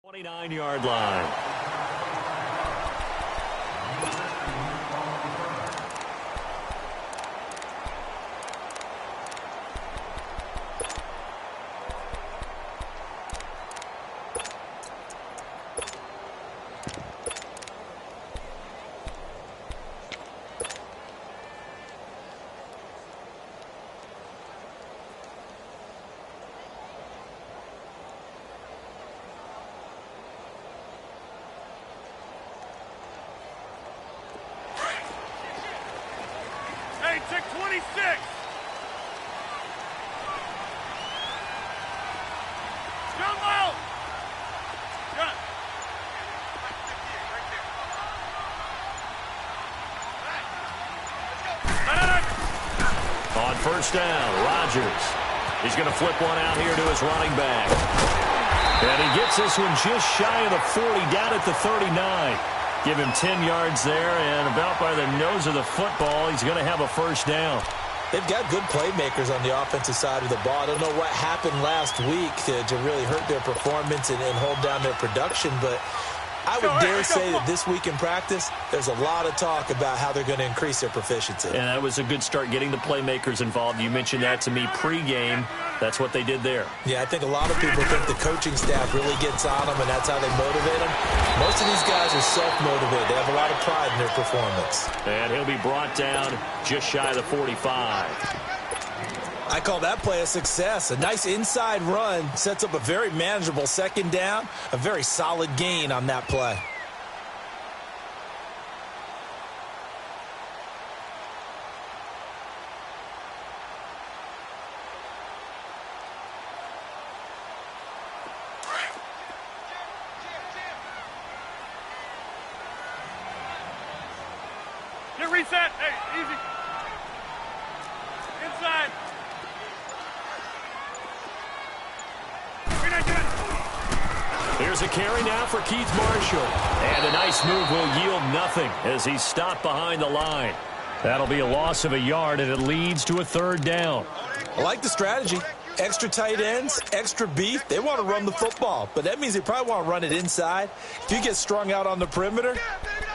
29-yard line. Check 26. Jump out. Jump. On first down, Rodgers. He's going to flip one out here to his running back. And he gets this one just shy of the 40, down at the 39. Give him 10 yards there, and about by the nose of the football, he's going to have a first down. They've got good playmakers on the offensive side of the ball. I don't know what happened last week to really hurt their performance and hold down their production, but I would dare say that this week in practice, there's a lot of talk about how they're going to increase their proficiency. And that was a good start, getting the playmakers involved. You mentioned that to me pregame. That's what they did there. Yeah, I think a lot of people think the coaching staff really gets on them, and that's how they motivate them. Most of these guys are self-motivated. They have a lot of pride in their performance. And he'll be brought down just shy of the 45. I call that play a success. A nice inside run sets up a very manageable second down, a very solid gain on that play. Get reset. Hey, easy. Inside. Here's a carry now for Keith Marshall. And a nice move will yield nothing as he's stopped behind the line. That'll be a loss of a yard, and it leads to a third down. I like the strategy. Extra tight ends, extra beef. They want to run the football, but that means they probably want to run it inside. If you get strung out on the perimeter,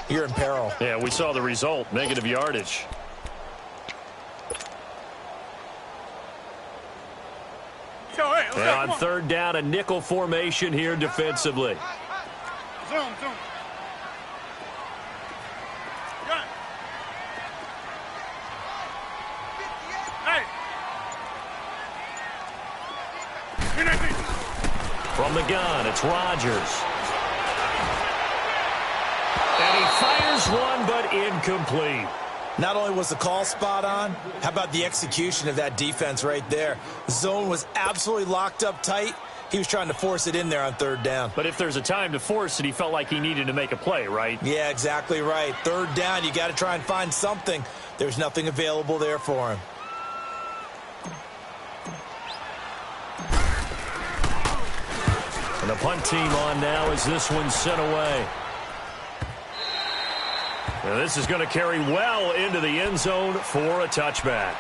you're in peril. Yeah, we saw the result, negative yardage. And on third down, a nickel formation here defensively. Zoom. Hey. From the gun, it's Rodgers. And he fires one, but incomplete. Not only was the call spot on, how about the execution of that defense right there? The zone was absolutely locked up tight. He was trying to force it in there on third down. But if there's a time to force it, he felt like he needed to make a play, right? Yeah, exactly right. Third down, you got to try and find something. There's nothing available there for him. And the punt team on now as this one's sent away. Now this is going to carry well into the end zone for a touchback.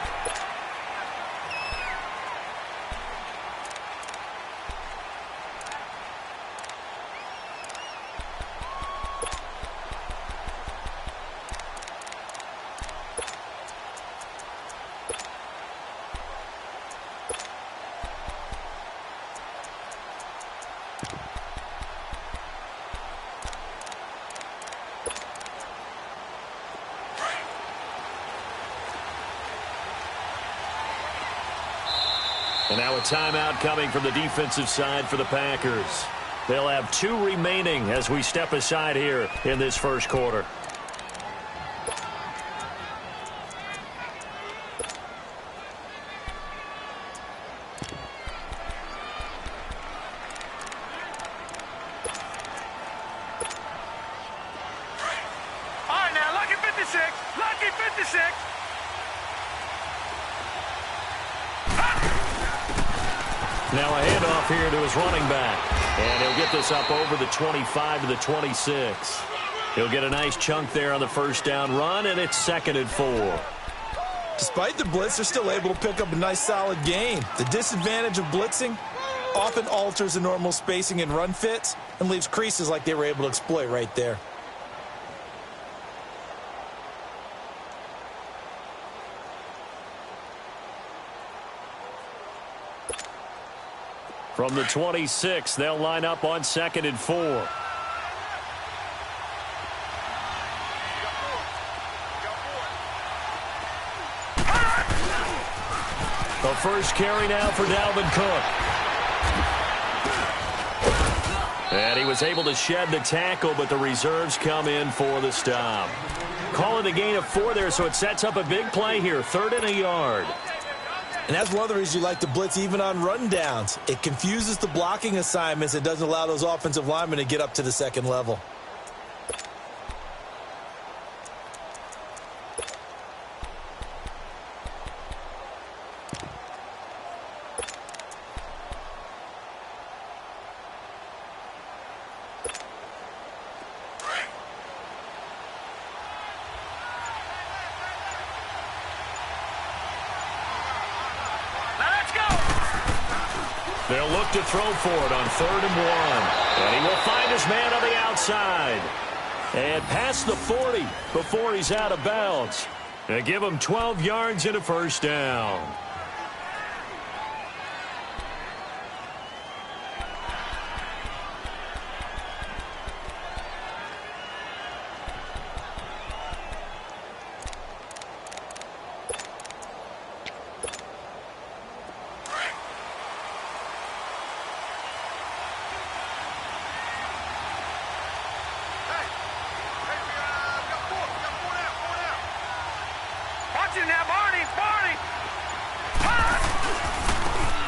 And now a timeout coming from the defensive side for the Packers. They'll have 2 remaining as we step aside here in this first quarter. All right, now, lucky 56. Lucky 56. Now a handoff here to his running back. And he'll get this up over the 25 to the 26. He'll get a nice chunk there on the first down run, and it's 2nd and 4. Despite the blitz, they're still able to pick up a nice solid gain. The disadvantage of blitzing, often alters the normal spacing and run fits and leaves creases like they were able to exploit right there. From the 26, they'll line up on 2nd and 4. The first carry now for Dalvin Cook. And he was able to shed the tackle, but the reserves come in for the stop. Calling the gain of 4 there, so it sets up a big play here. 3rd and a yard. And that's one of the reasons you like to blitz even on rundowns. It confuses the blocking assignments. It doesn't allow those offensive linemen to get up to the second level. They'll look to throw for it on 3rd and 1. And he will find his man on the outside. And past the 40 before he's out of bounds. They give him 12 yards and a first down.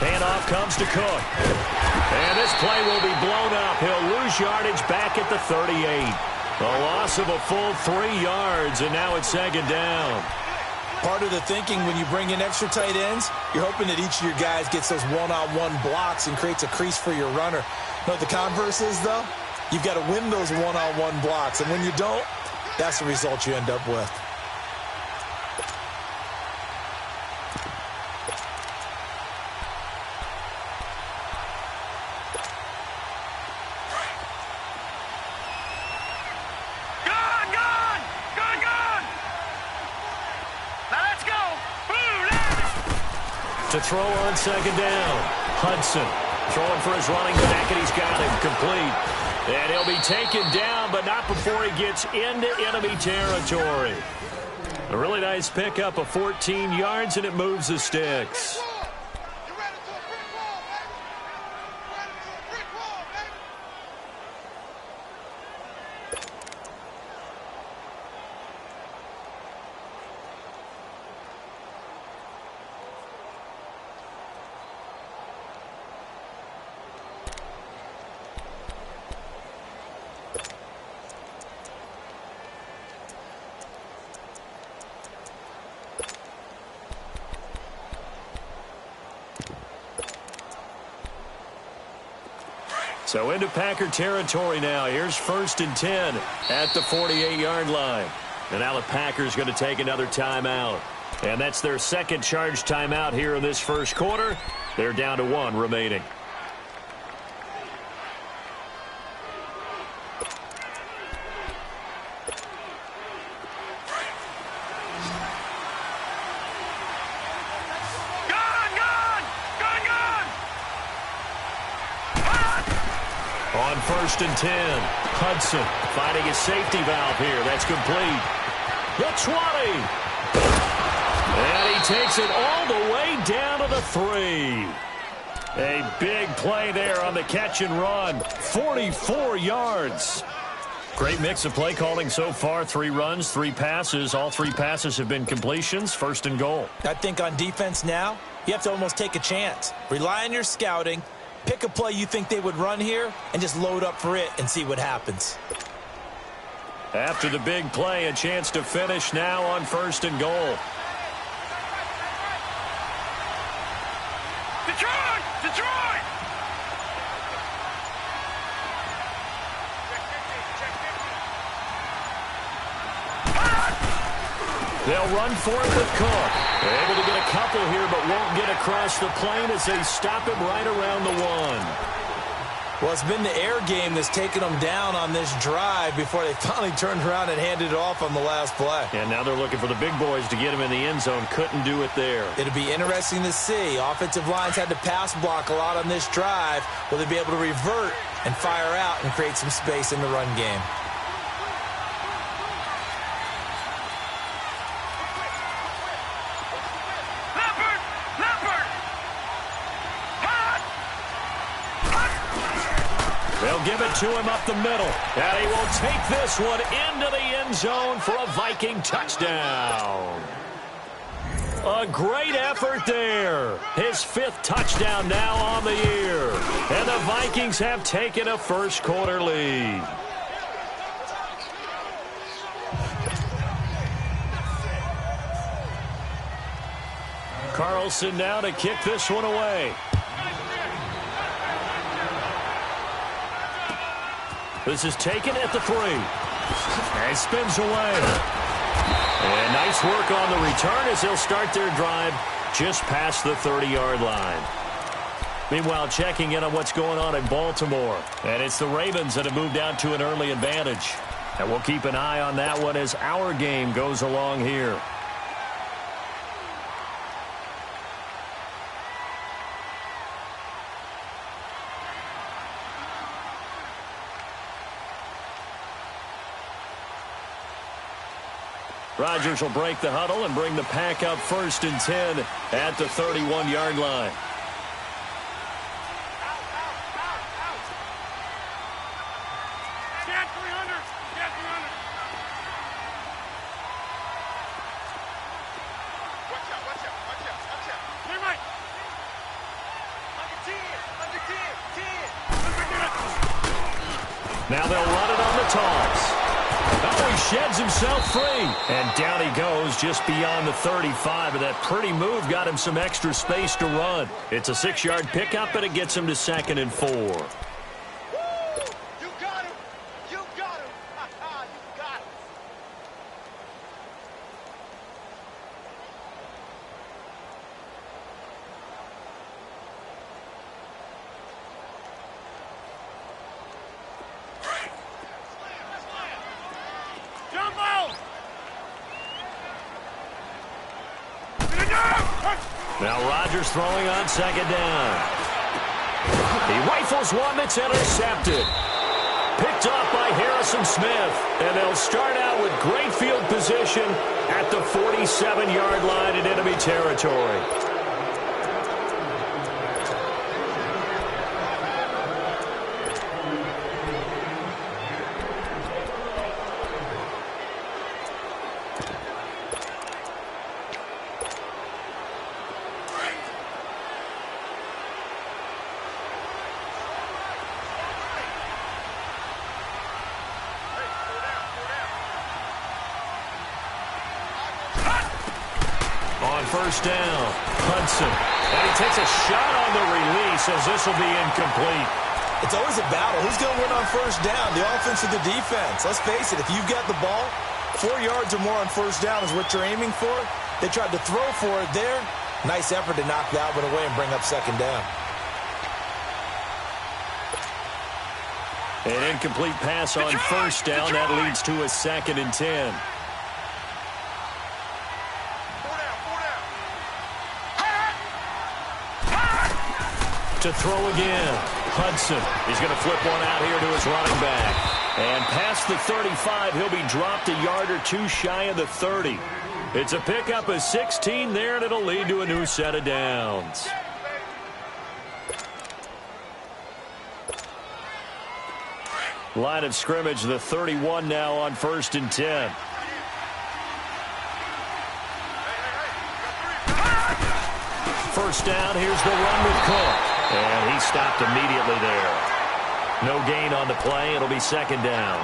Handoff comes to Cook. And this play will be blown up. He'll lose yardage back at the 38. A loss of a full 3 yards, and now it's 2nd down. Part of the thinking when you bring in extra tight ends, you're hoping that each of your guys gets those one-on-one blocks and creates a crease for your runner. You know what the converse is, though? You've got to win those one-on-one blocks, and when you don't, that's the result you end up with. To throw on 2nd down. Hudson throwing for his running back, and he's got him complete. And he'll be taken down, but not before he gets into enemy territory. A really nice pickup of 14 yards, and it moves the sticks. So into Packer territory now. Here's 1st and 10 at the 48-yard line. And now the Packers going to take another timeout. And that's their second charge timeout here in this first quarter. They're down to 1 remaining. On 1st and 10, Hudson finding his safety valve here. That's complete. The 20. And he takes it all the way down to the 3. A big play there on the catch and run. 44 yards. Great mix of play calling so far. 3 runs, 3 passes. All 3 passes have been completions. 1st and goal. I think on defense now, you have to almost take a chance. Rely on your scouting. Pick a play you think they would run here and just load up for it and see what happens. After the big play, a chance to finish now on 1st and goal. Detroit! Detroit! They'll run for it with Cook. They're able to get a couple here, but won't get across the plane as they stop him right around the 1. Well, it's been the air game that's taken them down on this drive before they finally turned around and handed it off on the last play. And now they're looking for the big boys to get him in the end zone. Couldn't do it there. It'll be interesting to see. Offensive lines had to pass block a lot on this drive. Will they be able to revert and fire out and create some space in the run game? They'll give it to him up the middle. And he will take this one into the end zone for a Viking touchdown. A great effort there. His 5th touchdown now on the year. And the Vikings have taken a first-quarter lead. Carlson now to kick this one away. This is taken at the 3. And spins away. And nice work on the return as they'll start their drive just past the 30-yard line. Meanwhile, checking in on what's going on in Baltimore. And it's the Ravens that have moved out to an early advantage. And we'll keep an eye on that one as our game goes along here. Rodgers will break the huddle and bring the pack up 1st and 10 at the 31-yard line. Scan 300. Scan 300. Watch out, watch out, watch out, watch out. Clear Mike. Under 10, under 10, 10. Now they'll run it on the toss. Oh, he sheds himself free. And down he goes just beyond the 35. And that pretty move got him some extra space to run. It's a 6-yard pickup, and it gets him to 2nd and 4. You got him. You got him. You got him. Now Rodgers throwing on 2nd down. He rifles one that's intercepted. Picked off by Harrison Smith. And they'll start out with great field position at the 47-yard line in enemy territory. First down, Hudson. And he takes a shot on the release as this will be incomplete. It's always a battle. Who's going to win on first down, the offense or the defense? Let's face it, if you've got the ball, 4 yards or more on first down is what you're aiming for. They tried to throw for it there. Nice effort to knock that one away and bring up 2nd down. An incomplete pass on first down. That leads to a 2nd and 10. To throw again. Hudson. He's going to flip one out here to his running back. And past the 35, he'll be dropped a yard or 2 shy of the 30. It's a pickup of 16 there, and it'll lead to a new set of downs. Line of scrimmage, the 31 now on 1st and 10. First down, here's the run with Cook. And he stopped immediately there. No gain on the play. It'll be 2nd down.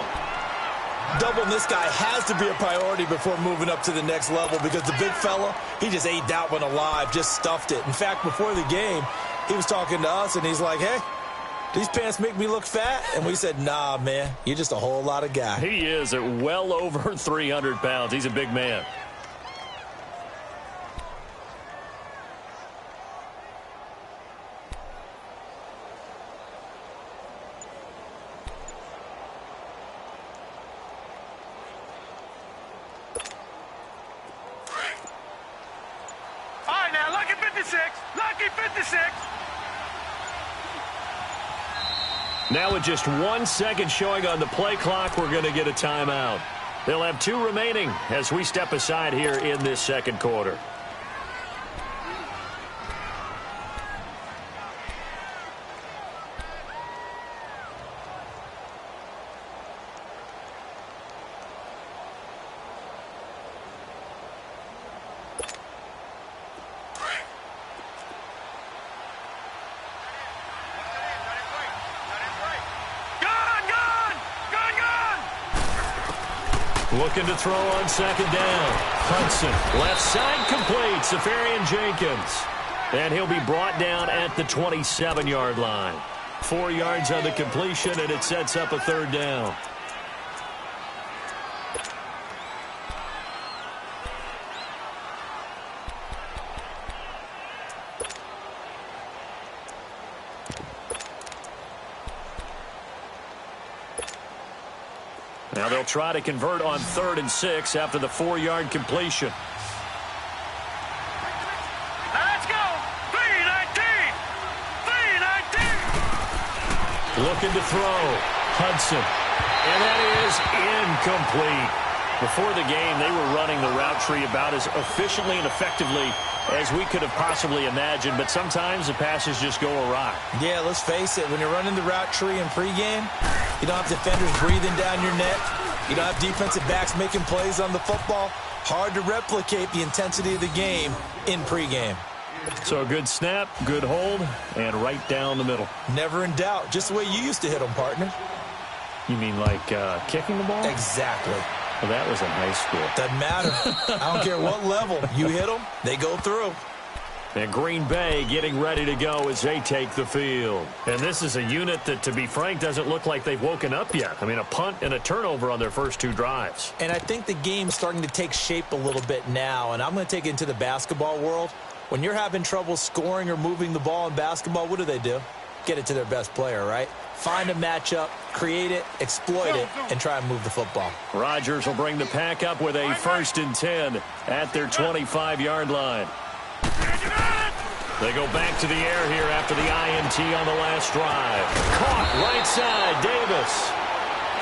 Doubling this guy has to be a priority before moving up to the next level because the big fella, he just ate that one alive, just stuffed it. In fact, before the game, he was talking to us, and he's like, hey, these pants make me look fat? And we said, nah, man, you're just a whole lot of guy. He is at well over 300 pounds. He's a big man. 56. Lucky 56. Now with just 1 second showing on the play clock, we're going to get a timeout. They'll have 2 remaining as we step aside here in this second quarter. Looking to throw on second down. Hudson, left side complete. Safarian Jenkins. And he'll be brought down at the 27-yard line. 4 yards on the completion, and it sets up a third down. Now they'll try to convert on 3rd and 6 after the 4-yard completion. Let's go. 319. 319. Looking to throw. Hudson. And that is incomplete. Before the game, they were running the route tree about as efficiently and effectively as we could have possibly imagined, but sometimes the passes just go awry. Yeah, let's face it. When you're running the route tree in pregame, you don't have defenders breathing down your neck. You don't have defensive backs making plays on the football. Hard to replicate the intensity of the game in pregame. So a good snap, good hold, and right down the middle. Never in doubt. Just the way you used to hit them, partner. You mean like kicking the ball? Exactly. Well, that was in high school. Doesn't matter. I don't care what level. You hit them, they go through. And Green Bay getting ready to go as they take the field. And this is a unit that, to be frank, doesn't look like they've woken up yet. I mean, a punt and a turnover on their first 2 drives. And I think the game's starting to take shape a little bit now, and I'm going to take it into the basketball world. When you're having trouble scoring or moving the ball in basketball, what do? Get it to their best player, right? Find a matchup, create it, exploit it, and try and move the football. Rodgers will bring the pack up with a 1st and 10 at their 25-yard line. They go back to the air here after the INT on the last drive. Caught right side, Davis.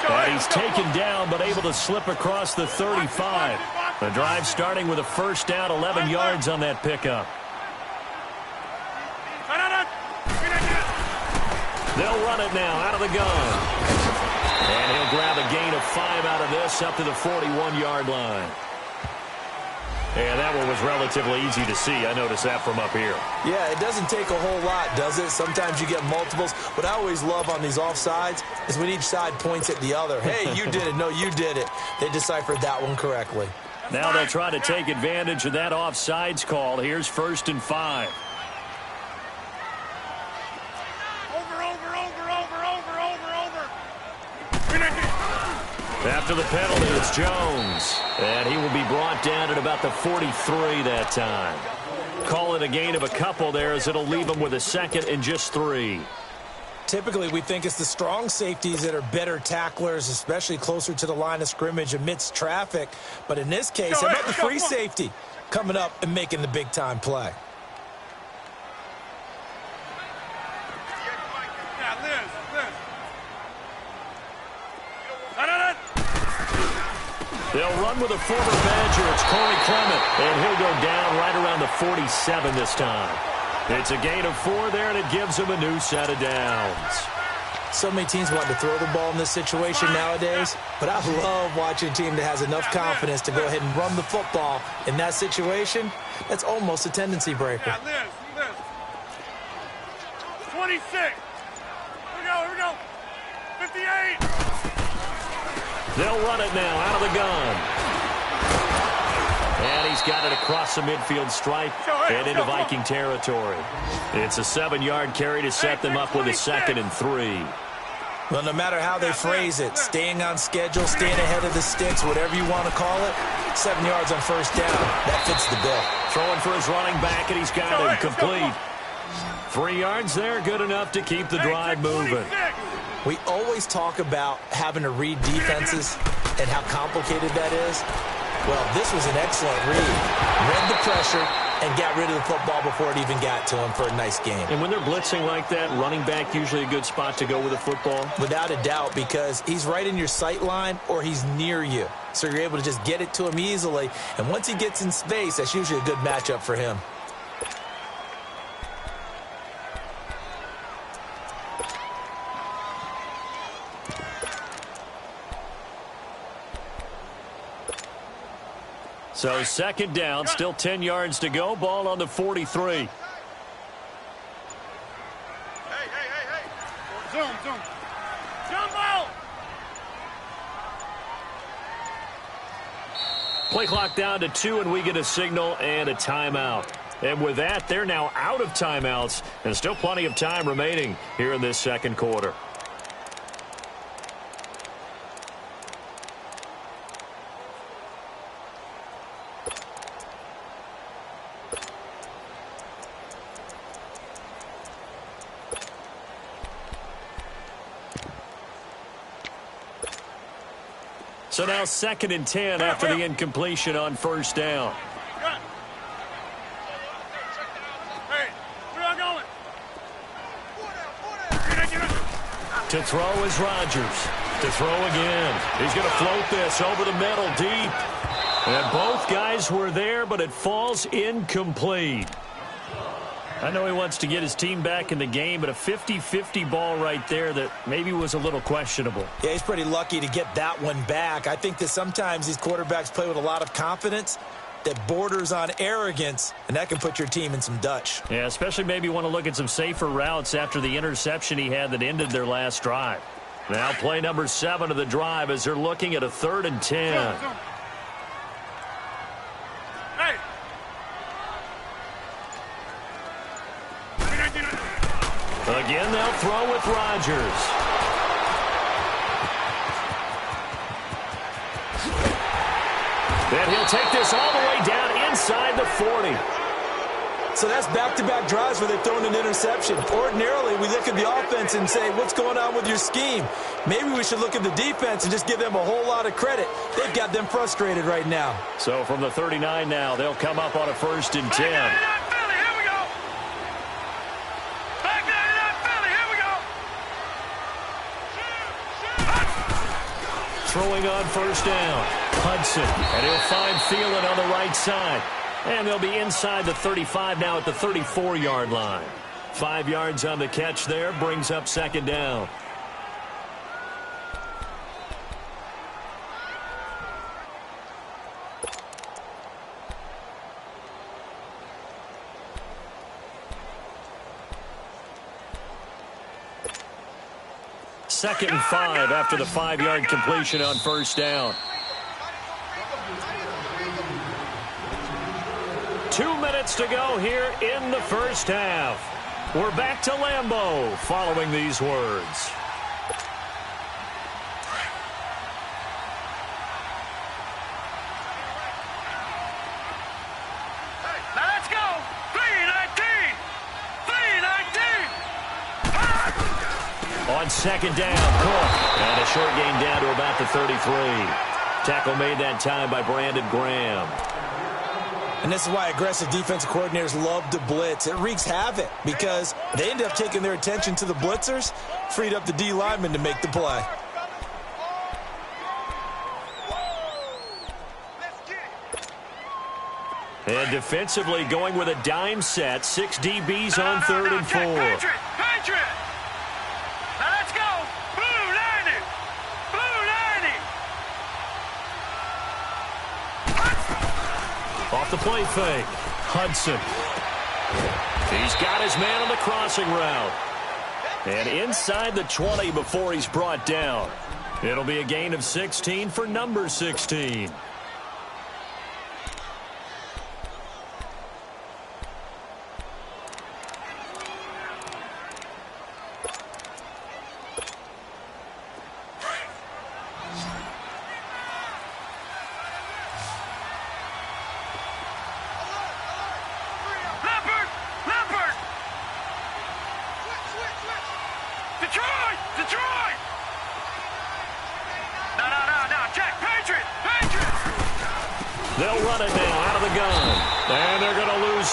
And he's taken down but able to slip across the 35. The drive starting with a 1st down, 11 yards on that pickup. They'll run it now out of the gun. And he'll grab a gain of 5 out of this up to the 41-yard line. And that one was relatively easy to see. I noticed that from up here. Yeah, it doesn't take a whole lot, does it? Sometimes you get multiples. What I always love on these offsides is when each side points at the other. Hey, you did it. No, you did it. They deciphered that one correctly. Now they'll try to take advantage of that offsides call. Here's 1st and 5. After the penalty, it's Jones. And he will be brought down at about the 43 that time. Call it a gain of a couple there as it'll leave him with a 2nd and just 3. Typically, we think it's the strong safeties that are better tacklers, especially closer to the line of scrimmage amidst traffic. But in this case, how about the free safety coming up and making the big-time play? They'll run with a former Badger. It's Corey Clement, and he'll go down right around the 47 this time. It's a gain of 4 there, and it gives him a new set of downs. So many teams want to throw the ball in this situation nowadays, but I love watching a team that has enough confidence to go ahead and run the football in that situation. That's almost a tendency breaker. Yeah, Liz. 26. Here we go. 58. They'll run it now out of the gun. And he's got it across the midfield stripe and into Viking territory. It's a 7-yard carry to set them up with a 2nd and 3. Well, no matter how they phrase it, staying on schedule, staying ahead of the sticks, whatever you want to call it, 7 yards on 1st down. That fits the bill. Throwing for his running back, and he's got it complete. 3 yards there, good enough to keep the drive moving. We always talk about having to read defenses and how complicated that is. Well, this was an excellent read. Read the pressure, and got rid of the football before it even got to him for a nice game. And when they're blitzing like that, running back usually a good spot to go with the football? Without a doubt, because he's right in your sight line or he's near you. So you're able to just get it to him easily. And once he gets in space, that's usually a good matchup for him. So second down, still 10 yards to go. Ball on the 43. Hey. Zoom. Jumbo! Play clock down to 2, and we get a signal and a timeout. And with that, they're now out of timeouts, and still plenty of time remaining here in this second quarter. So now 2nd and 10 after the incompletion on first down. Hey, where y'all going? To throw is Rodgers. To throw again. He's going to float this over the middle deep. And both guys were there, but it falls incomplete. I know he wants to get his team back in the game, but a 50-50 ball right there that maybe was a little questionable. Yeah, he's pretty lucky to get that one back. I think that sometimes these quarterbacks play with a lot of confidence that borders on arrogance, and that can put your team in some Dutch. Yeah, especially maybe want to look at some safer routes after the interception he had that ended their last drive. Now play number 7 of the drive as they're looking at a 3rd and 10. Hey! Again, they'll throw with Rodgers. And he'll take this all the way down inside the 40. So that's back-to-back drives where they've thrown an interception. Ordinarily, we look at the offense and say, what's going on with your scheme? Maybe we should look at the defense and just give them a whole lot of credit. They've got them frustrated right now. So from the 39 now, they'll come up on a 1st and 10. Throwing on first down. Hudson, and he'll find Thielen on the right side. And they'll be inside the 35 now at the 34-yard line. 5 yards on the catch there, brings up 2nd down. Second and 5 after the 5-yard completion on first down. 2 minutes to go here in the first half. We're back to Lambeau following these words. Now let's go! 3-19! 3-19! On second down, Cook. And a short gain down to about the 33. Tackle made that time by Brandon Graham. And this is why aggressive defensive coordinators love to blitz. It wreaks havoc because they end up taking their attention to the blitzers, freed up the D lineman to make the play. And defensively going with a dime set. 6 DBs on 3rd and 4. Patriot! Now let's go! Blue 90! Blue 90! Off the play fake. Hudson. He's got his man on the crossing route. And inside the 20 before he's brought down. It'll be a gain of 16 for number 16.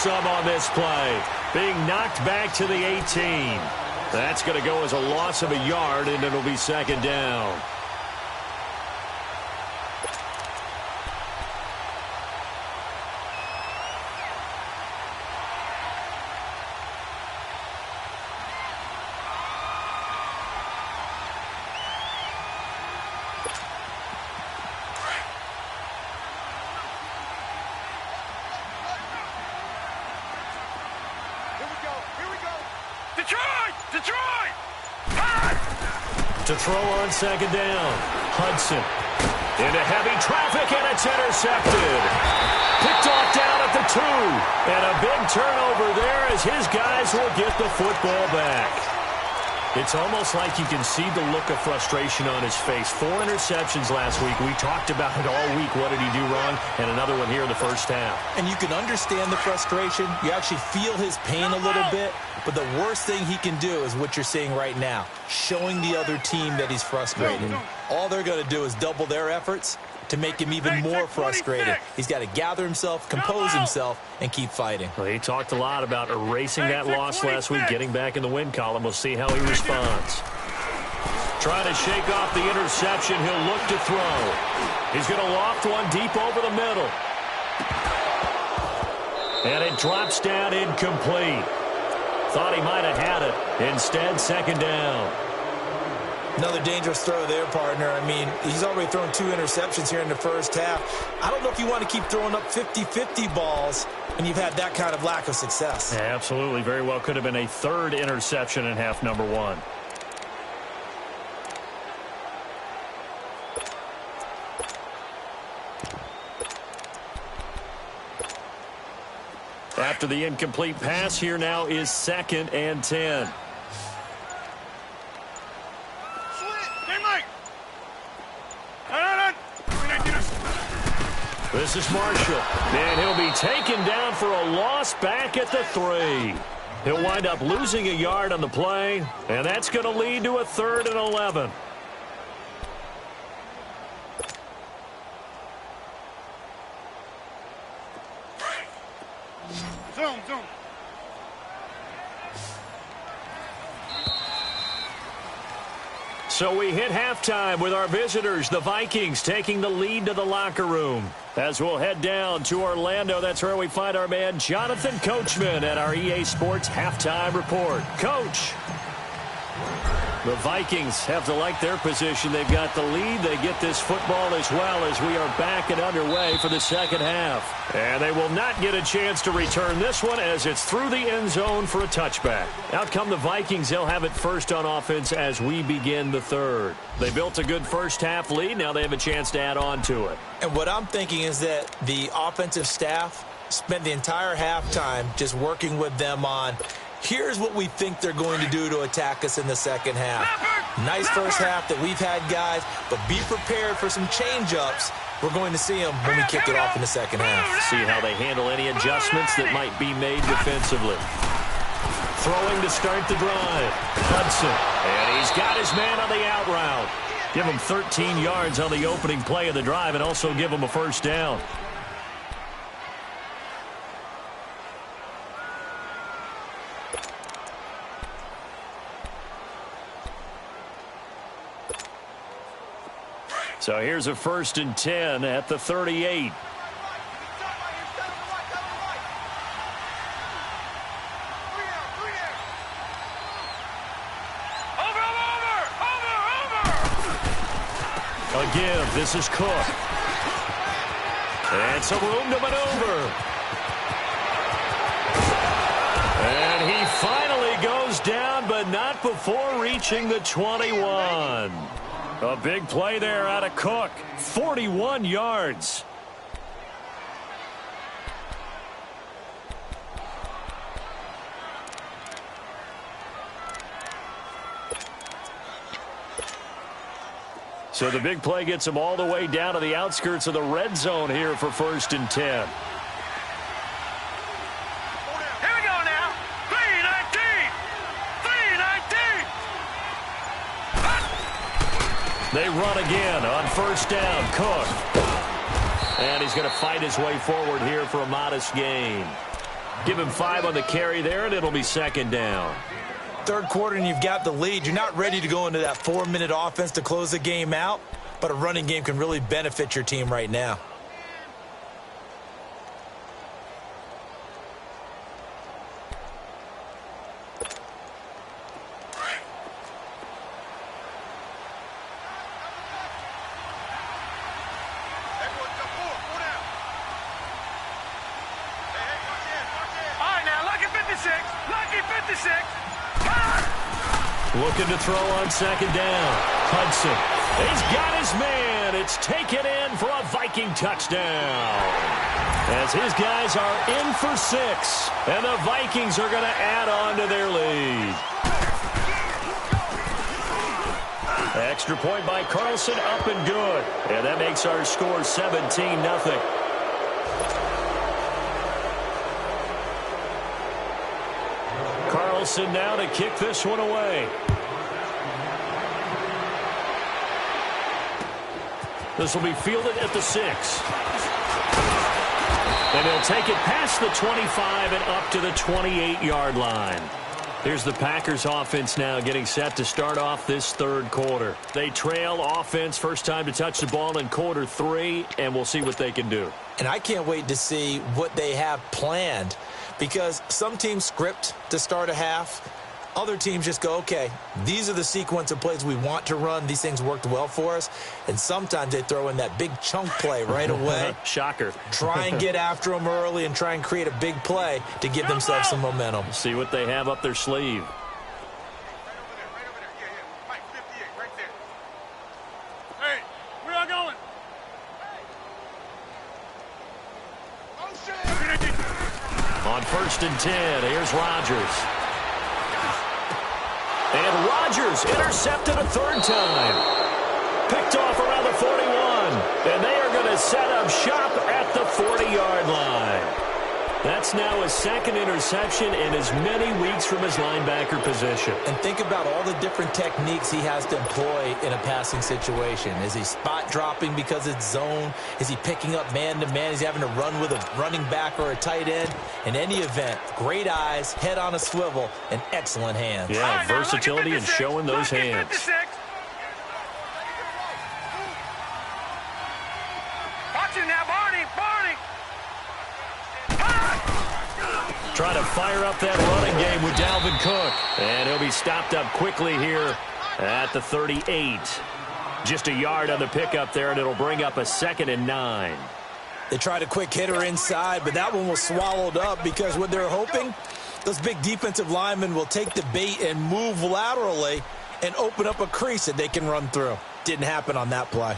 some on this play. Being knocked back to the 18. That's going to go as a loss of a yard, and it'll be second down. To throw on second down. Hudson into heavy traffic, and it's intercepted. Picked off down at the 2. And a big turnover there as his guys will get the football back. It's almost like you can see the look of frustration on his face. 4 interceptions last week. We talked about it all week. What did he do wrong? And another one here in the first half. And you can understand the frustration. You actually feel his pain a little bit. But the worst thing he can do is what you're seeing right now, showing the other team that he's frustrated. All they're going to do is double their efforts to make him even more frustrated. He's got to gather himself, compose himself, and keep fighting. Well, he talked a lot about erasing that loss last week, getting back in the win column. We'll see how he responds. Trying to shake off the interception. He'll look to throw. He's going to loft one deep over the middle. And it drops down incomplete. Thought he might have had it. Instead, second down. Another dangerous throw there, partner. I mean, he's already thrown 2 interceptions here in the first half. I don't know if you want to keep throwing up 50-50 balls when you've had that kind of lack of success. Yeah, absolutely. Very well could have been a 3rd interception in half number 1. After the incomplete pass, here now is 2nd and 10. This is Marshall, and he'll be taken down for a loss back at the 3. He'll wind up losing a yard on the play, and that's going to lead to a 3rd and 11. Zoom. So we hit halftime with our visitors, the Vikings, taking the lead to the locker room. As we'll head down to Orlando, that's where we find our man Jonathan Coachman at our EA Sports Halftime Report. Coach. The Vikings have to like their position. They've got the lead. They get this football as well as we are back and underway for the second half. And they will not get a chance to return this one as it's through the end zone for a touchback. Out come the Vikings. They'll have it first on offense as we begin the 3rd. They built a good first half lead. Now they have a chance to add on to it. And what I'm thinking is that the offensive staff spent the entire halftime just working with them on here's what we think they're going to do to attack us in the second half. Nice first half that we've had, guys, but be prepared for some change-ups. We're going to see them when we kick it off in the second half. See how they handle any adjustments that might be made defensively. Throwing to start the drive. Hudson. And he's got his man on the out route. Give him 13 yards on the opening play of the drive and also give him a first down. So here's a 1st and 10 at the 38. Again, this is Cook. And some room to maneuver. And he finally goes down, but not before reaching the 21. A big play there out of Cook. 41 yards. So the big play gets him all the way down to the outskirts of the red zone here for 1st and 10. They run again on 1st down. Cook. And he's going to fight his way forward here for a modest gain. Give him 5 on the carry there, and it'll be second down. Third quarter, and you've got the lead. You're not ready to go into that 4-minute offense to close the game out, but a running game can really benefit your team right now. Looking to throw on second down. Hudson. He's got his man. It's taken in for a Viking touchdown. As his guys are in for 6. And the Vikings are going to add on to their lead. Extra point by Carlson, up and good. And that makes our score 17-0. Carlson now to kick this one away. This will be fielded at the 6. And he'll take it past the 25 and up to the 28-yard line. Here's the Packers offense now getting set to start off this third quarter. They trail offense, first time to touch the ball in quarter 3, and we'll see what they can do. And I can't wait to see what they have planned, because some teams script to start a half. Other teams just go, okay, these are the sequence of plays we want to run. These things worked well for us. And sometimes they throw in that big chunk play right away. Shocker. Try and get after them early and try and create a big play to give themselves some momentum. See what they have up their sleeve. Right over there. Yeah. Mike, 58, right there. Hey, where y'all going? On 1st and 10, here's Rodgers. And Rodgers intercepted a 3rd time. Picked off around the 41. And they are going to set up shop at the 40-yard line. That's now his 2nd interception in as many weeks from his linebacker position. And think about all the different techniques he has to employ in a passing situation. Is he spot dropping because it's zone? Is he picking up man-to-man? Is he having to run with a running back or a tight end? In any event, great eyes, head on a swivel, and excellent hands. Yeah, right, versatility and showing those hands. 56. Watch it now, Barney. Try to fire up that running game with Dalvin Cook. And he'll be stopped up quickly here at the 38. Just a yard on the pickup there, and it'll bring up a 2nd and 9. They tried a quick hitter inside, but that one was swallowed up because what they're hoping, those big defensive linemen will take the bait and move laterally and open up a crease that they can run through. Didn't happen on that play.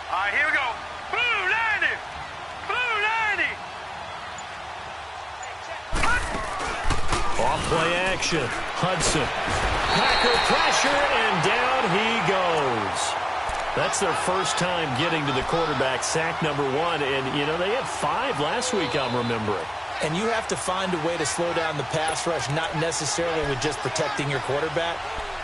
All right, here we go. Blue 90. Blue 90. Off play action. Hudson. Packer pressure, and down he goes. That's their first time getting to the quarterback, sack number 1. And, you know, they had 5 last week, I'm remembering. And you have to find a way to slow down the pass rush, not necessarily with just protecting your quarterback,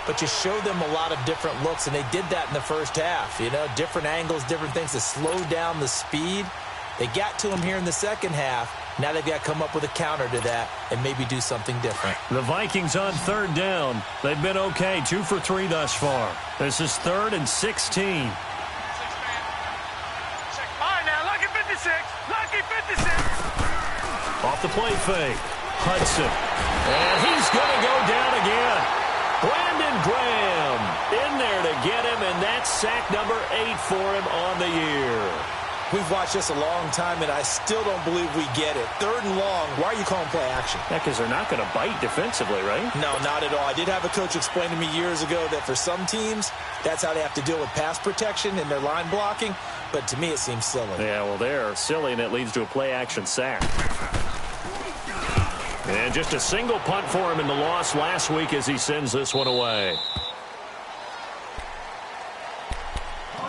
but you show them a lot of different looks, and they did that in the first half. You know, different angles, different things to slow down the speed. They got to him here in the second half. Now they've got to come up with a counter to that and maybe do something different. The Vikings on 3rd down. They've been okay, 2 for 3 thus far. This is 3rd and 16. All right, now, lucky 56. Lucky 56. Off the play fake. Hudson. And he's going to go down again. Brandon Graham in there to get him, and that's sack number 8 for him on the year. We've watched this a long time, and I still don't believe we get it. 3rd and long, why are you calling play action? Yeah, because they're not going to bite defensively, right? No, not at all. I did have a coach explain to me years ago that for some teams, that's how they have to deal with pass protection and their line blocking, but to me it seems silly. Yeah, well, they're silly, and it leads to a play action sack. And just a single punt for him in the loss last week as he sends this one away.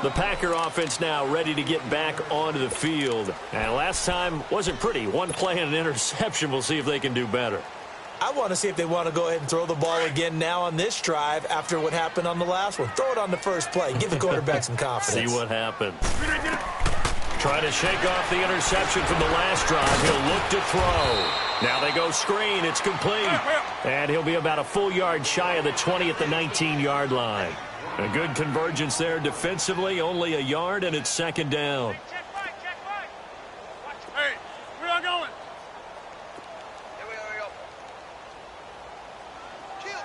The Packer offense now ready to get back onto the field. And last time wasn't pretty. One play and an interception. We'll see if they can do better. I want to see if they want to go ahead and throw the ball again now on this drive after what happened on the last one. Throw it on the first play. Give the quarterback some confidence. See what happens. Trying to shake off the interception from the last drive. He'll look to throw. Now they go screen. It's complete. And he'll be about a full yard shy of the 20 at the 19-yard line. A good convergence there defensively. Only a yard, and it's second down. Check right. Hey, where y'all going? Here we go. Kill.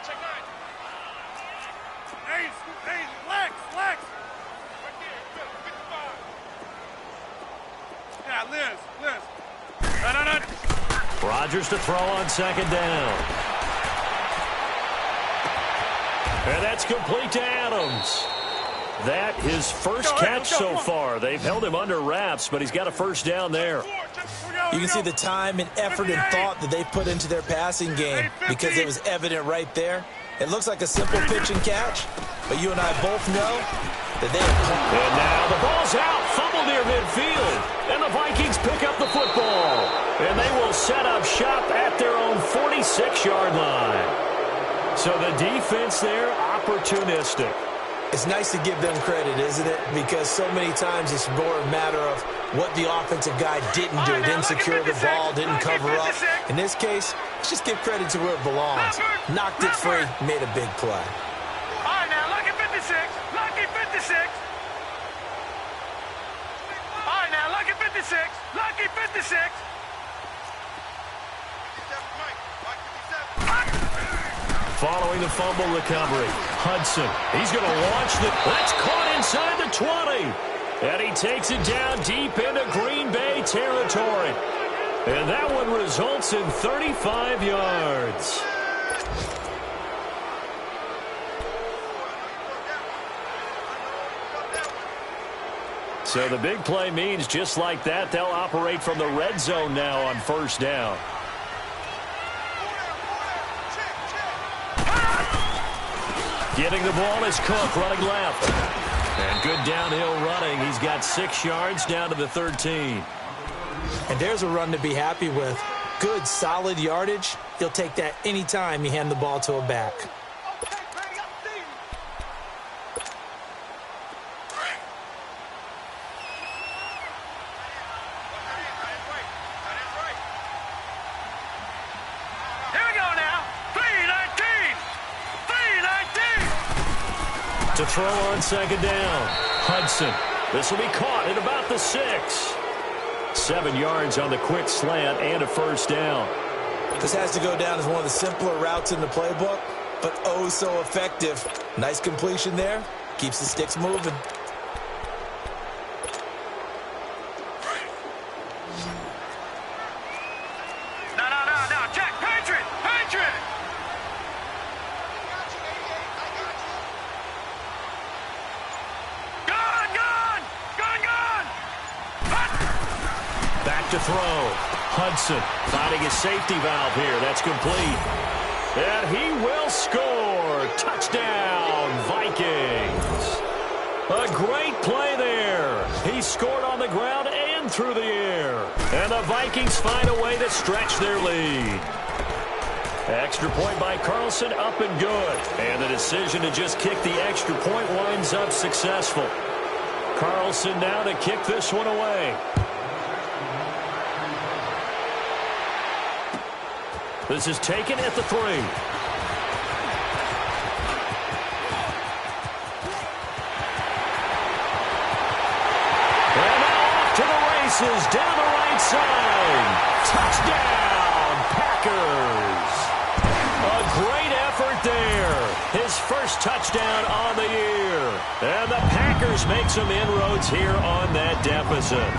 Check nine. Hey, relax. Right there, 55. Yeah, Liz. No. Rodgers to throw on second down. And that's complete to Adams. That his first catch so far. They've held him under wraps, but he's got a first down there. You can see the time and effort and thought that they put into their passing game because it was evident right there. It looks like a simple pitch and catch, but you and I both know that they have... And now the ball's out. Fumble near midfield. And the Vikings pick up the football. And they will set up shop at their own 46-yard line. So the defense there, opportunistic. It's nice to give them credit, isn't it? Because so many times it's more a matter of what the offensive guy didn't do. Didn't secure the ball, didn't cover up. In this case, let's just give credit to where it belongs. Knocked it free, made a big play. All right, now, lucky 56. Lucky 56. All right, now, lucky 56. Lucky 56. Following the fumble recovery, Hudson. He's going to launch the... That's caught inside the 20. And he takes it down deep into Green Bay territory. And that one results in 35 yards. So the big play means just like that, they'll operate from the red zone now on first down. Getting the ball is Cook running left. And good downhill running. He's got 6 yards down to the 13. And there's a run to be happy with. Good, solid yardage. He'll take that anytime you hand the ball to a back. To throw on second down. Hudson. This will be caught at about the 6. 7 yards on the quick slant and a first down. This has to go down as one of the simpler routes in the playbook, but oh so effective. Nice completion there. Keeps the sticks moving. No. Jack, Patriot. To throw. Hudson finding his safety valve here. That's complete. And he will score. Touchdown, Vikings. A great play there. He scored on the ground and through the air. And the Vikings find a way to stretch their lead. Extra point by Carlson, up and good. And the decision to just kick the extra point winds up successful. Carlson now to kick this one away. This is taken at the 3. And now off to the races down the right side. Touchdown, Packers. A great effort there. His first touchdown on the year. And the Packers make some inroads here on that deficit.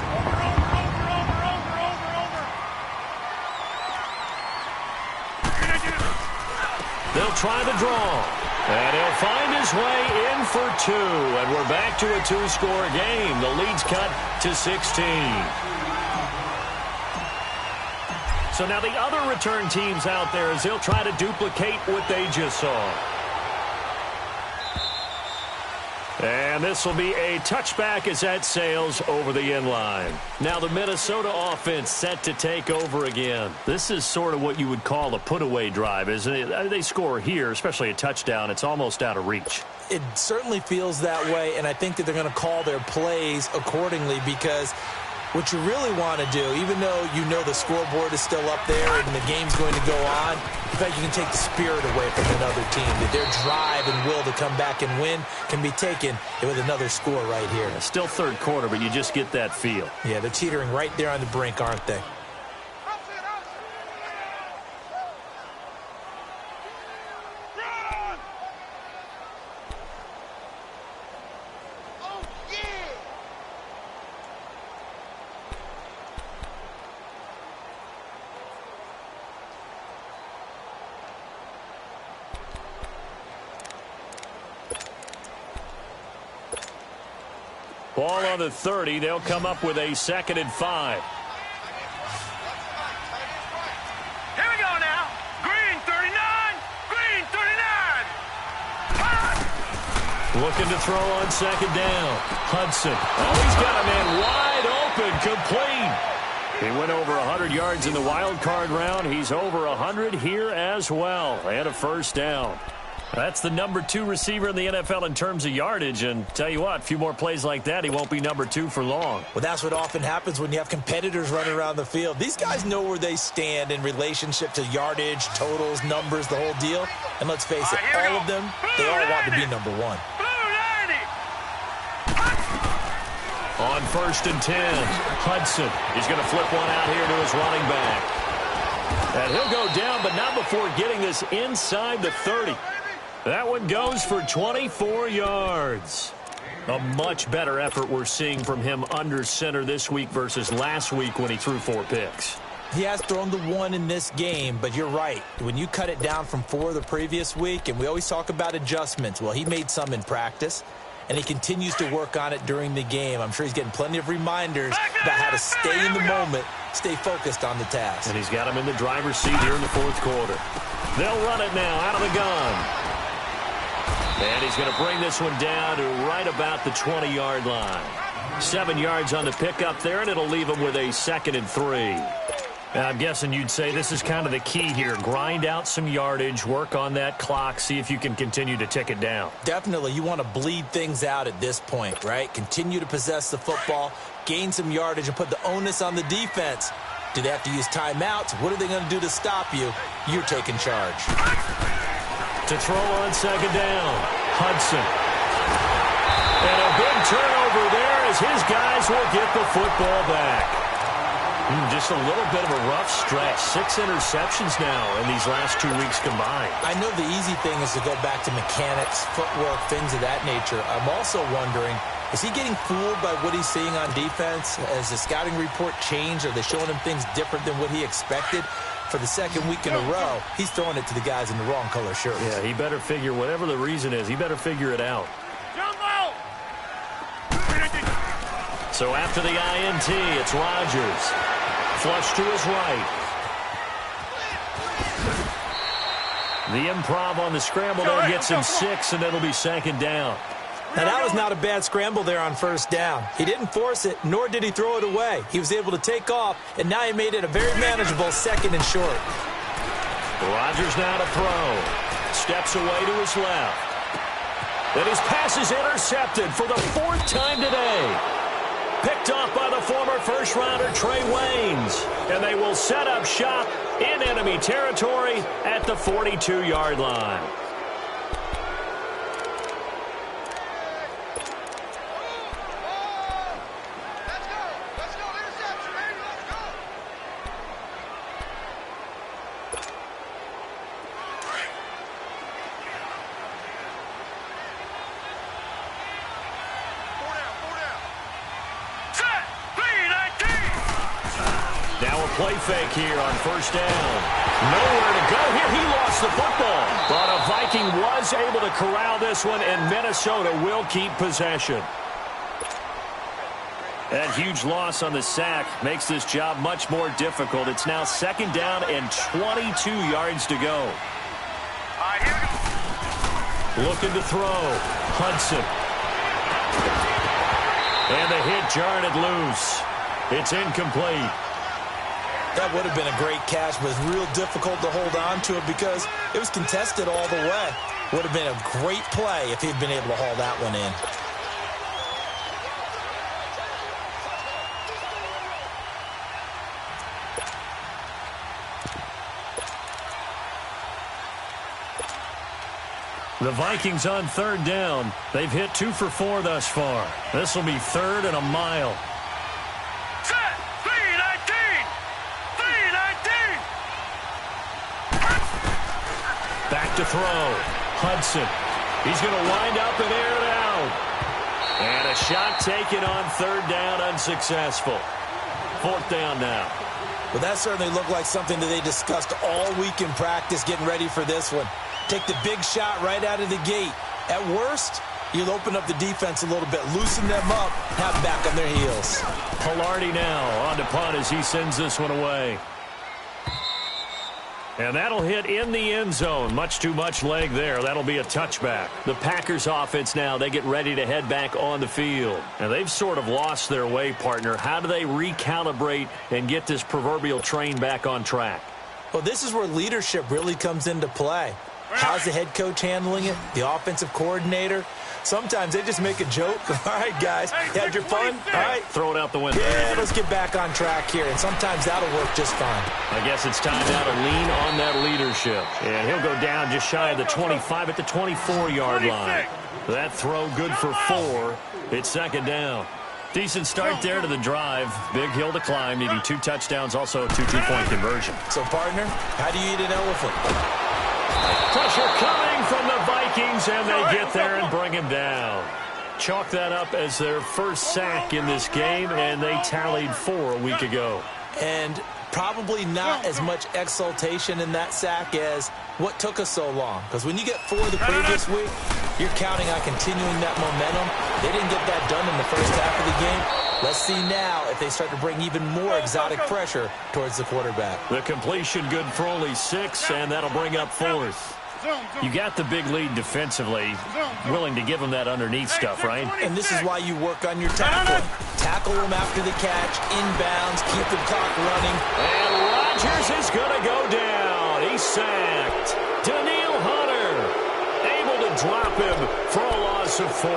They'll try the draw. And he'll find his way in for 2. And we're back to a 2-score game. The lead's cut to 16. So now the other return teams out there as they'll try to duplicate what they just saw. And this will be a touchback as that sails over the end line. Now the Minnesota offense set to take over again. This is sort of what you would call a put-away drive, isn't it? They score here, especially a touchdown. It's almost out of reach. It certainly feels that way, and I think that they're going to call their plays accordingly because what you really want to do, even though you know the scoreboard is still up there and the game's going to go on, in fact, you can take the spirit away from another team. That their drive and will to come back and win can be taken with another score right here. Still third quarter, but you just get that feel. Yeah, they're teetering right there on the brink, aren't they? Ball on the 30. They'll come up with a 2nd and 5. Here we go now. Green 39. Green 39. Looking to throw on 2nd down. Hudson. Oh, he's got a man wide open. Complete. He went over 100 yards in the wild card round. He's over 100 here as well. And a 1st down. That's the number 2 receiver in the NFL in terms of yardage. And tell you what, a few more plays like that, he won't be number 2 for long. Well, that's what often happens when you have competitors running around the field. These guys know where they stand in relationship to yardage, totals, numbers, the whole deal. And let's face it, all of them, they all want to be number 1. On 1st and 10, Hudson. He's going to flip one out here to his running back. And he'll go down, but not before getting this inside the 30. That one goes for 24 yards. A much better effort we're seeing from him under center this week versus last week when he threw 4 picks. He has thrown the 1 in this game, but you're right. When you cut it down from 4 the previous week, and we always talk about adjustments, well, he made some in practice, and he continues to work on it during the game. I'm sure he's getting plenty of reminders about how to stay in the moment, stay focused on the task. And he's got him in the driver's seat here in the 4th quarter. They'll run it now out of the gun. And he's going to bring this one down to right about the 20-yard line. 7 yards on the pickup there, and it'll leave him with a 2nd and 3. And I'm guessing you'd say this is kind of the key here. Grind out some yardage, work on that clock, see if you can continue to tick it down. Definitely. You want to bleed things out at this point, right? Continue to possess the football, gain some yardage, and put the onus on the defense. Do they have to use timeouts? What are they going to do to stop you? You're taking charge. To throw on 2nd down, Hudson. And a big turnover there as his guys will get the football back. Just a little bit of a rough stretch. 6 interceptions now in these last 2 weeks combined. I know the easy thing is to go back to mechanics, footwork, things of that nature. I'm also wondering, is he getting fooled by what he's seeing on defense? Has the scouting report changed? Are they showing him things different than what he expected? For the 2nd week in a row, he's throwing it to the guys in the wrong color shirts. Yeah, he better figure, whatever the reason is, he better figure it out. So after the INT, it's Rodgers. Flush to his right. The improv on the scramble there gets him 6, and it'll be 2nd down. Now, that was not a bad scramble there on 1st down. He didn't force it, nor did he throw it away. He was able to take off, and now he made it a very manageable 2nd and short. Rodgers now to throw. Steps away to his left. And his pass is intercepted for the 4th time today. Picked off by the former first-rounder Trey Waynes. And they will set up shop in enemy territory at the 42-yard line. Play fake here on 1st down. Nowhere to go here. He lost the football. But a Viking was able to corral this one, and Minnesota will keep possession. That huge loss on the sack makes this job much more difficult. It's now 2nd down and 22 yards to go. Looking to throw. Hudson. And the hit jarred it loose. It's incomplete. That would have been a great catch, but it's real difficult to hold on to it because it was contested all the way. Would have been a great play if he'd been able to haul that one in. The Vikings on third down. They've hit 2 for 4 thus far. This will be third and a mile. Set! 3-19! 3-19! Back to throw. Hudson. He's going to wind up and air it out. And a shot taken on third down, unsuccessful. Fourth down now. Well, that certainly looked like something that they discussed all week in practice getting ready for this one. Take the big shot right out of the gate. At worst, you'll open up the defense a little bit, loosen them up, have them back on their heels. Pilardi now on to punt as he sends this one away. And that'll hit in the end zone. Much too much leg there. That'll be a touchback. The Packers offense now, they get ready to head back on the field. And they've sort of lost their way, partner. How do they recalibrate and get this proverbial train back on track? Well, this is where leadership really comes into play. How's the head coach handling it? The offensive coordinator? Sometimes they just make a joke. All right, guys, you had your fun? All right. Throw it out the window. Yeah, let's get back on track here. And sometimes that'll work just fine. I guess it's time now to lean on that leadership. And he'll go down just shy of the 25 at the 24-yard line. That throw good for 4. It's second down. Decent start there to the drive. Big hill to climb, needing 2 touchdowns, also a 2 two-point conversion. So, partner, how do you eat an elephant? Pressure coming from the Vikings, and they get there and bring him down. Chalk that up as their first sack in this game, and they tallied 4 a week ago. And probably not as much exultation in that sack as what took us so long. Because when you get 4 the previous week, you're counting on continuing that momentum. They didn't get that done in the first half of the game. Let's see now if they start to bring even more exotic pressure towards the quarterback. The completion good for only 6, and that'll bring up 4th. You got the big lead defensively, willing to give them that underneath stuff, right? And this is why you work on your tackling. Tackle them after the catch, inbounds, keep the clock running. And Rodgers is going to go down. He's sacked. Daniil Hunter able to drop him for a loss of 4.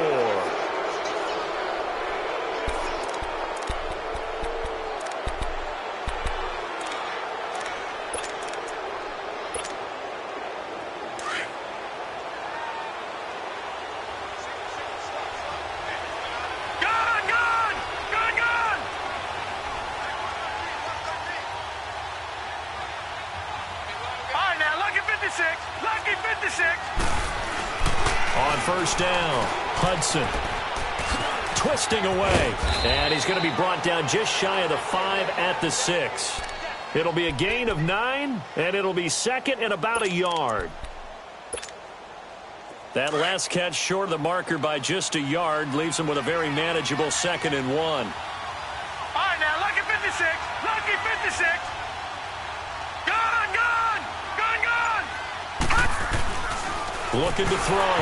On first down, Hudson twisting away, and he's going to be brought down just shy of the 5 at the 6. It'll be a gain of 9, and it'll be second and about a yard. That last catch short of the marker by just a yard leaves him with a very manageable 2nd and 1. All right, now, lucky 56, lucky 56. Looking to throw.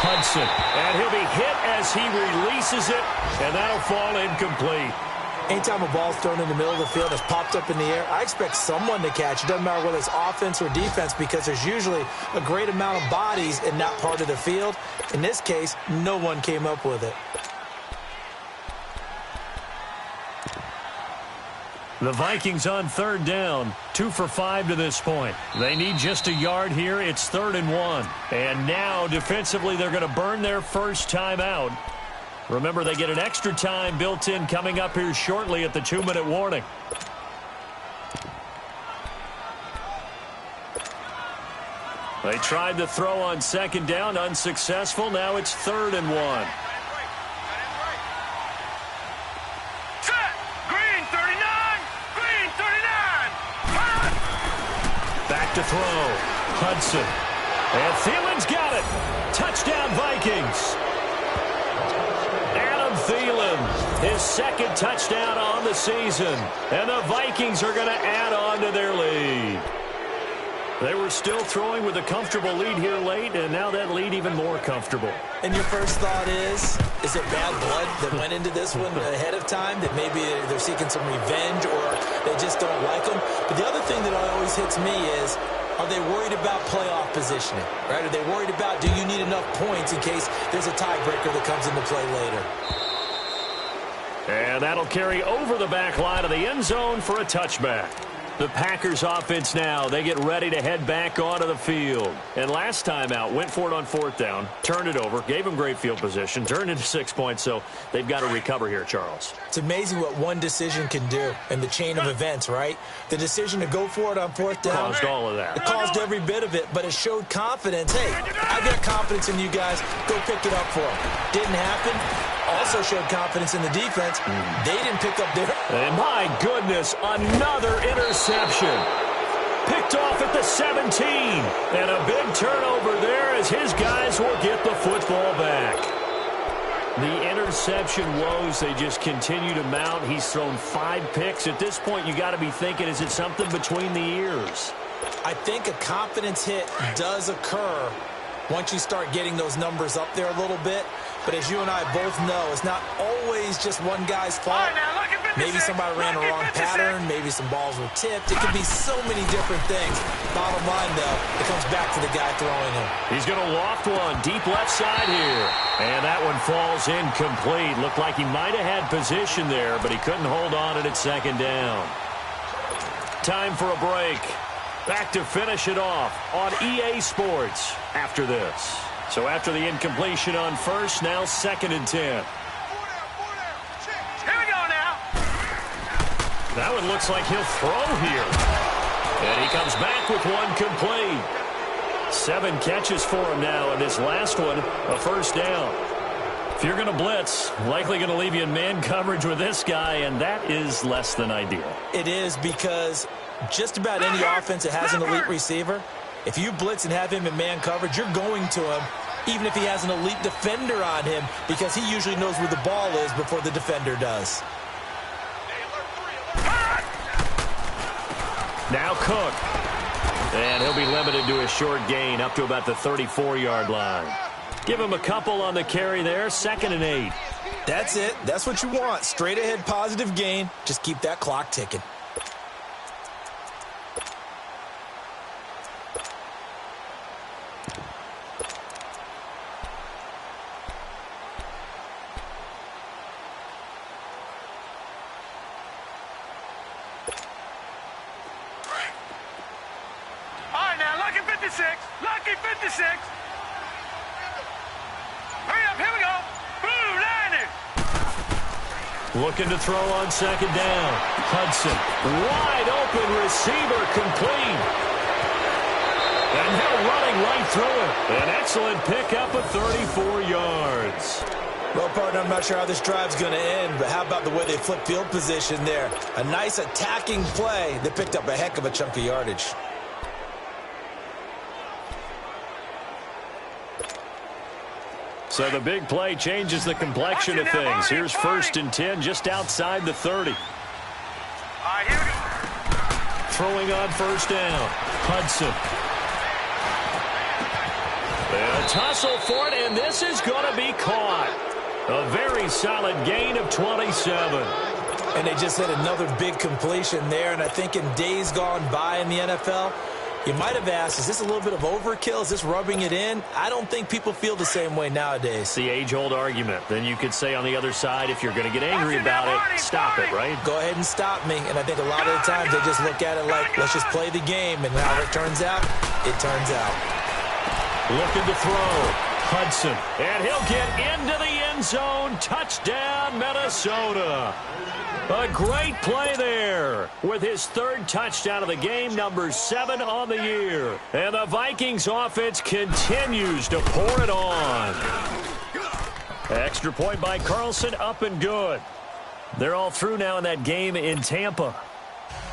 Hudson. And he'll be hit as he releases it, and that'll fall incomplete. Anytime a ball's thrown in the middle of the field, it's popped up in the air, I expect someone to catch. It doesn't matter whether it's offense or defense because there's usually a great amount of bodies in that part of the field. In this case, no one came up with it. The Vikings on third down, 2 for 5 to this point. They need just a yard here. It's 3rd and 1. And now, defensively, they're going to burn their first time out. Remember, they get an extra time built in coming up here shortly at the 2-minute warning. They tried to throw on second down, unsuccessful. Now it's 3rd and 1. To throw. Hudson. And Thielen's got it. Touchdown, Vikings. Adam Thielen, his 2nd touchdown on the season. And the Vikings are going to add on to their lead. They were still throwing with a comfortable lead here late, and now that lead even more comfortable. And your first thought is it bad blood that went into this one ahead of time, that maybe they're seeking some revenge or they just don't like them? But the other thing that always hits me is, are they worried about playoff positioning, right? Are they worried about, do you need enough points in case there's a tiebreaker that comes into play later? And that'll carry over the back line of the end zone for a touchback. The Packers offense now, they get ready to head back onto the field. And last time out, went for it on fourth down, turned it over, gave them great field position, turned into 6 points, so they've got to recover here, Charles. It's amazing what one decision can do in the chain of events, right? The decision to go for it on fourth down. Caused all of that. It caused every bit of it, but it showed confidence. Hey, I've got confidence in you guys. Go pick it up for them. Didn't happen. Also showed confidence in the defense. They didn't pick up their... And my goodness, another interception. Picked off at the 17. And a big turnover there as his guys will get the football back. The interception woes, they just continue to mount. He's thrown 5 picks. At this point, you got to be thinking, is it something between the ears? I think a confidence hit does occur once you start getting those numbers up there a little bit. But as you and I both know, it's not always just one guy's fault. Maybe somebody ran the wrong pattern. Maybe some balls were tipped. It could be so many different things. Bottom line, though, it comes back to the guy throwing him. He's going to loft one deep left side here. And that one falls incomplete. Looked like he might have had position there, but he couldn't hold on at second down. Time for a break. Back to finish it off on EA Sports after this. So after the incompletion on first, now 2nd and 10. Here we go now. That one looks like he'll throw here. And he comes back with one complete. 7 catches for him now, and this last one, a first down. If you're going to blitz, likely going to leave you in man coverage with this guy, and that is less than ideal. It is, because just about any offense that has an elite receiver, if you blitz and have him in man coverage, you're going to him, even if he has an elite defender on him, because he usually knows where the ball is before the defender does. Now Cook. And he'll be limited to a short gain up to about the 34-yard line. Give him a couple on the carry there, 2nd and 8. That's it. That's what you want. Straight ahead positive gain. Just keep that clock ticking. Lucky 56. Hurry up, here we go. Boom, 90. Looking to throw on 2nd down. Hudson, wide open receiver, complete. And now running right through it. An excellent pickup of 34 yards. Well, partner, I'm not sure how this drive's going to end, but how about the way they flip field position there? A nice attacking play. They picked up a heck of a chunk of yardage. So the big play changes the complexion of things. Here's 1st and 10 just outside the 30. All right, here we go. Throwing on 1st down. Hudson. A tussle for it, and this is going to be caught. A very solid gain of 27. And they just had another big completion there, and I think in days gone by in the NFL, you might have asked, is this a little bit of overkill? Is this rubbing it in? I don't think people feel the same way nowadays. It's the age-old argument. Then you could say on the other side, if you're going to get angry about it, stop it, right? Go ahead and stop me. And I think a lot of the times they just look at it like, let's just play the game. And how it turns out, it turns out. Looking to throw. Hudson. And he'll get into the end zone. Touchdown, Minnesota. A great play there with his 3rd touchdown of the game, number 7 on the year. And the Vikings offense continues to pour it on. Extra point by Carlson, up and good. They're all through now in that game in Tampa.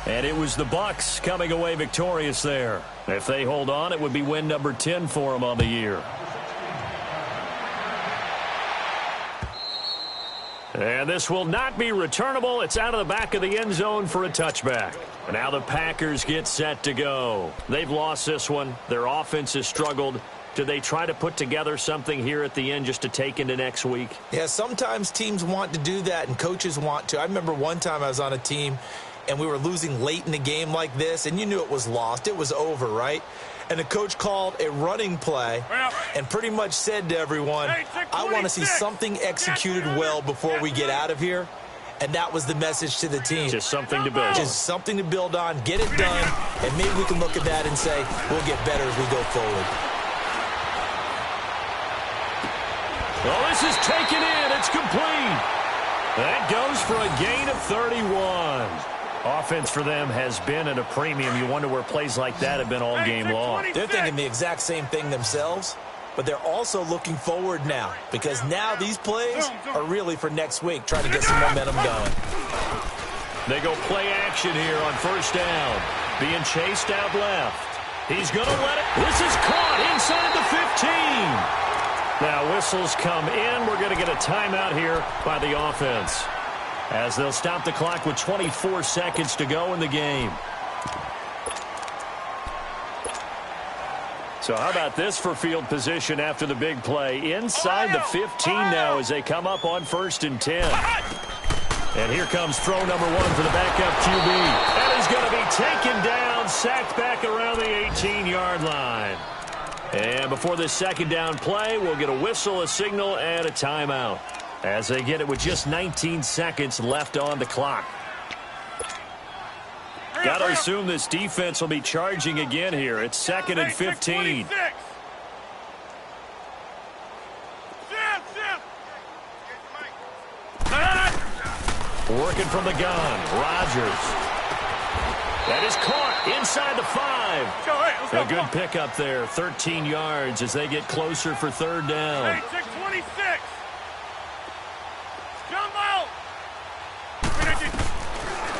And it was the Bucs coming away victorious there. If they hold on, it would be win number 10 for them on the year. And this will not be returnable. It's out of the back of the end zone for a touchback. And now the Packers get set to go. They've lost this one. Their offense has struggled. Do they try to put together something here at the end just to take into next week? Yeah, sometimes teams want to do that and coaches want to. I remember one time I was on a team and we were losing late in the game like this, and you knew it was lost. It was over, right? And the coach called a running play and pretty much said to everyone, I want to see something executed well before we get out of here. And that was the message to the team. Just something to build on. Just something to build on, get it done, and maybe we can look at that and say, we'll get better as we go forward. Well, this is taken in. It's complete. That goes for a gain of 31. Offense for them has been at a premium. You wonder where plays like that have been all game long. They're thinking the exact same thing themselves, but they're also looking forward now because now these plays are really for next week, trying to get some momentum going. They go play action here on first down. Being chased out left. He's going to let it. This is caught inside the 15. Now whistles come in. We're going to get a timeout here by the offense, as they'll stop the clock with 24 seconds to go in the game. So how about this for field position after the big play? Inside the 15 now as they come up on 1st and 10. And here comes throw number 1 for the backup QB. That is going to be taken down, sacked back around the 18-yard line. And before this second down play, we'll get a whistle, a signal, and a timeout, as they get it with just 19 seconds left on the clock. Got to assume this defense will be charging again here. It's 2nd and 15. Working from the gun, Rodgers. That is caught inside the 5. A good pickup there, 13 yards as they get closer for 3rd down. 26.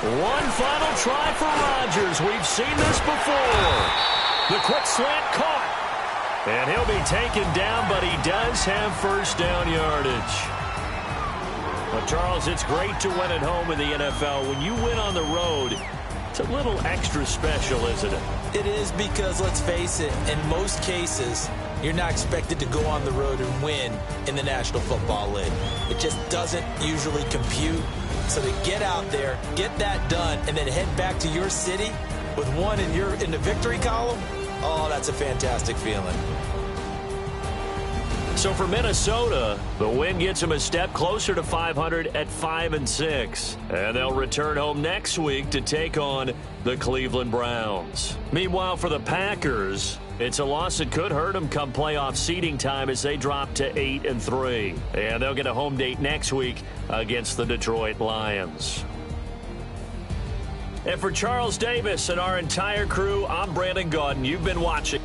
One final try for Rodgers. We've seen this before. The quick slant caught. And he'll be taken down, but he does have first down yardage. Well, Charles, it's great to win at home in the NFL. When you win on the road, it's a little extra special, isn't it? It is because, let's face it, in most cases, you're not expected to go on the road and win in the National Football League. It just doesn't usually compute. So to get out there, get that done, and then head back to your city with one in the victory column, oh, that's a fantastic feeling. So for Minnesota, the win gets them a step closer to 500 at 5-6. And they'll return home next week to take on the Cleveland Browns. Meanwhile, for the Packers, it's a loss that could hurt them come playoff seeding time as they drop to 8-3. And they'll get a home date next week against the Detroit Lions. And for Charles Davis and our entire crew, I'm Brandon Gaudin. You've been watching.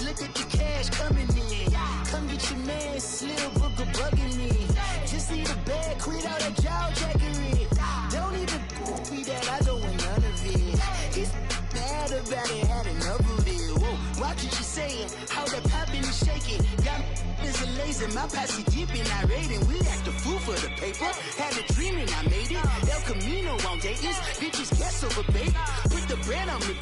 Look at the cash coming in. Come get your man, Slim Booker bugging me. Just need a bag, quit all that jaw jackery. Don't even me that I don't want none of it. He's mad about it, had enough of it. Whoa, watch what you saying, how that poppin' and shaking. Got is a lazy, my posse deep and I raiding. We act a fool for the paper. Had a dream and I made it. El Camino on Dayton's, bitches guess over baby. Put the bread on me.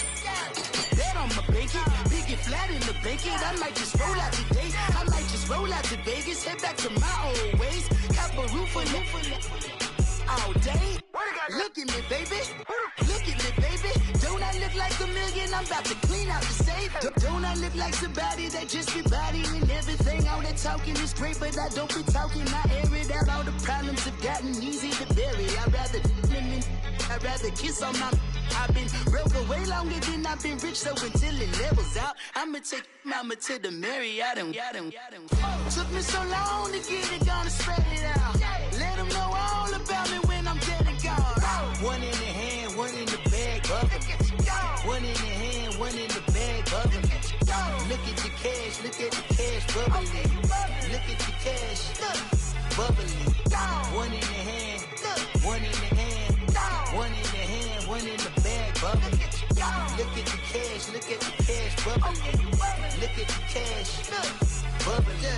Bet on my bacon, big and flat in the bacon. I might just roll out today. I might just roll out to Vegas, head back to my old ways. Cop a roof for all day. Look at me, baby. Look at me, baby. Don't I look like a million? I'm about to clean out the safe. Don't I look like somebody that just be bodying everything? All that talking is great, but I don't be talking. I air it out. All the problems have gotten easy to bury. I'd rather kiss on my. I've been broke way longer than I've been rich, so until it levels out, I'ma take mama to the Marriott and took me so long to get it, gonna spread it out. Let them know all about me when I'm dead and gone. One in the hand, one in the bag, bubbling. One in the hand, one in the bag, bubbling. Look at the cash, look at the cash, bubbling. Look at the cash, bubbling. One in the hand, one in the hand, one in the hand, one in the bag, bubbling. Look at the cash, look at the cash, bubbling. Look at the cash, bubbling.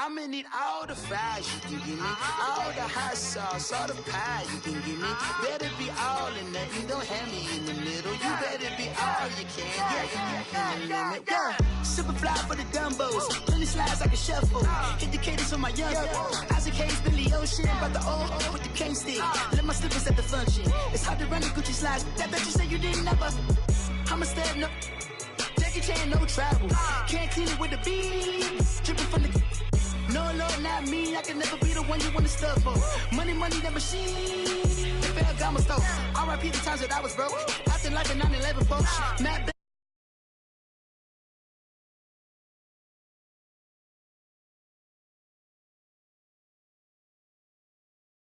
I'm gonna need all the fries you can give me, all the hot sauce, all the pie you can give me. Better be all or nothing, don't have me in the middle. You better be all you can, yeah, in the limit. Yeah, super fly for the dumbos, plenty slides like a shuffle. Hit the cadence for my young Isaac Hayes, Billy Ocean, but the old with the cane stick. Let my slippers at the function. It's hard to run the Gucci slides. That bet you say you didn't never. I'ma step no. Jackie Chan, no travel. Can't clean it with the beat. Dripping from the. No, Lord, not me. I can never be the one you want to stuff for. Money, that machine. They fell, got my stove. R.I.P. the times that I was broke. Acting like a 9/11 folks. Matt